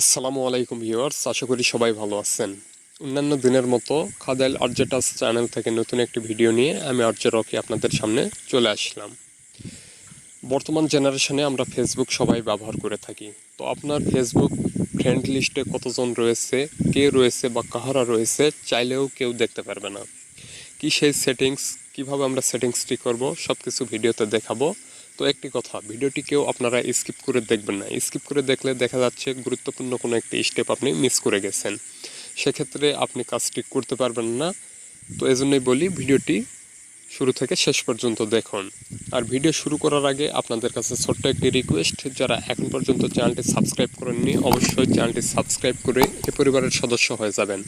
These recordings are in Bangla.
আসসালামু আলাইকুম ভিউয়ার্স, আশা করি সবাই ভালো আছেন। অন্যান্য দিনের মতো খাদাইল আরজেটাস চ্যানেল থেকে নতুন একটি ভিডিও নিয়ে আমি আরজে রকি আপনাদের সামনে চলে আসলাম। বর্তমান জেনারেশনে আমরা ফেসবুক সবাই ব্যবহার করে থাকি। তো আপনার ফেসবুক ফ্রেন্ড লিস্টে কতজন রয়েছে, কে রয়েছে বা কাহারা রয়েছে চাইলেও কেউ দেখতে পারবে না। কি সেই সেটিংস, কিভাবে আমরা সেটিংসটি করব সব কিছু ভিডিওতে দেখাবো। তো একটি কথা, ভিডিওটি কেউ আপনারা স্কিপ করে দেখবেন না। স্কিপ করে দেখলে দেখা যাচ্ছে গুরুত্বপূর্ণ কোনো একটি স্টেপ আপনি মিস করে গেছেন, সেক্ষেত্রে আপনি কাজটি করতে পারবেন না। তো এজন্যই বলি, ভিডিওটি শুরু থেকে শেষ পর্যন্ত দেখুন। আর ভিডিও শুরু করার আগে আপনাদের কাছে ছোট্ট একটি রিকোয়েস্ট, যারা এখন পর্যন্ত চ্যানেলটি সাবস্ক্রাইব করেননি অবশ্যই চ্যানেলটি সাবস্ক্রাইব করে এ পরিবারের সদস্য হয়ে যাবেন।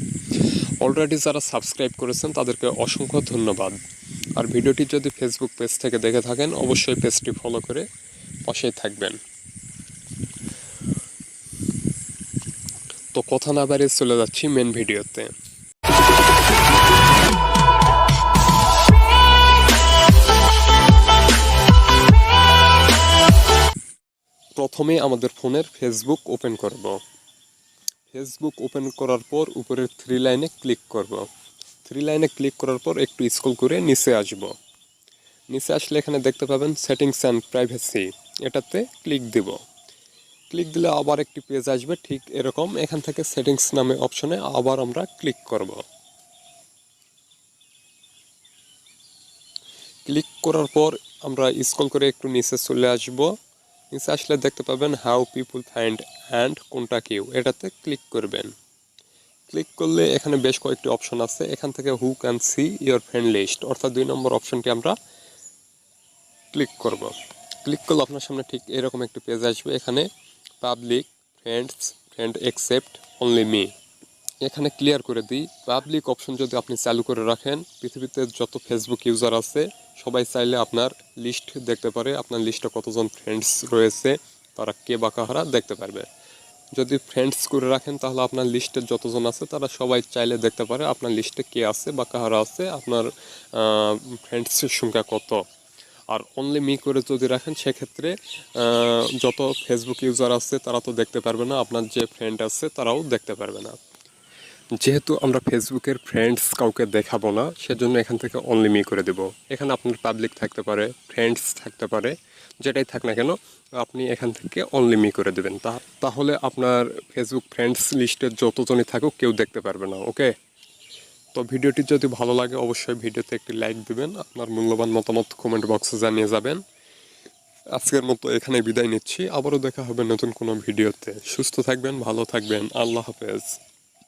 অলরেডি যারা সাবস্ক্রাইব করেছেন তাদেরকে অসংখ্য ধন্যবাদ। আর ভিডিওটি যদি ফেসবুক পেজ থেকে দেখে থাকেন অবশ্যই পেজটি ফলো করে পাশেই থাকবেন। তো কথা না বাড়িয়ে চলে যাচ্ছি মেন ভিডিওতে। প্রথমে আমাদের ফোনের ফেসবুক ওপেন করব। ফেসবুক ওপেন করার পর উপরের থ্রি লাইনে ক্লিক করব। থ্রি লাইনে ক্লিক করার পর একটু স্ক্রল করে নিচে আসব। নিচে আসলে এখানে দেখতে পাবেন সেটিংস অ্যান্ড প্রাইভেসি, এটাতে ক্লিক দিব। ক্লিক দিলে আবার একটি পেজ আসবে ঠিক এরকম। এখান থেকে সেটিংস নামে অপশনে আবার আমরা ক্লিক করব। ক্লিক করার পর আমরা স্ক্রল করে একটু নিচে চলে আসব। নিচে আসলে দেখতে পাবেন how people find and contact you, এটাতে ক্লিক করবেন। ক্লিক করলে এখানে বেশ কয়েকটি অপশন আছে। এখান থেকে who can see your friend list, অর্থাৎ 2 নম্বর অপশনটি আমরা ক্লিক করব। ক্লিক করলে আপনার সামনে ঠিক এরকম একটি পেজ আসবে। এখানে public, friends, friend except, only me, এখানে ক্লিয়ার করে দিই, পাবলিক অপশন যদি আপনি চালু করে রাখেন, পৃথিবীতে যত ফেসবুক ইউজার আছে সবাই চাইলে আপনার লিস্ট দেখতে পারে। আপনার লিস্টে কতজন ফ্রেন্ডস রয়েছে, তারা কে বা কাহারা দেখতে পারবে। যদি ফ্রেন্ডস করে রাখেন তাহলে আপনার লিস্টে যতজন আছে তারা সবাই চাইলে দেখতে পারে আপনার লিস্টে কে আছে বা কাহারা আছে, আপনার ফ্রেন্ডসের সংখ্যা কত। আর অনলি মি করে যদি রাখেন সেক্ষেত্রে যত ফেসবুক ইউজার আছে তারা তো দেখতে পারবে না, আপনার যে ফ্রেন্ড আছে তারাও দেখতে পারবে না। যেহেতু আমরা ফেসবুকের ফ্রেন্ডস কাউকে দেখাবো না, সেজন্য এখান থেকে অনলি মি করে দেব। এখানে আপনার পাবলিক থাকতে পারে, ফ্রেন্ডস থাকতে পারে, যেটাই থাক না কেন আপনি এখান থেকে অনলি মি করে দেবেন। তাহলে আপনার ফেসবুক ফ্রেন্ডস লিস্টে যতজনই থাকুক কেউ দেখতে পারবে না। ওকে, তো ভিডিওটি যদি ভালো লাগে অবশ্যই ভিডিওতে একটি লাইক দিবেন, আপনার মূল্যবান মতামত কমেন্ট বক্সে জানিয়ে যাবেন। আজকের মতো এখানে বিদায় নিচ্ছি, আবারও দেখা হবে নতুন কোনো ভিডিওতে। সুস্থ থাকবেন, ভালো থাকবেন, আল্লাহ হাফেজ।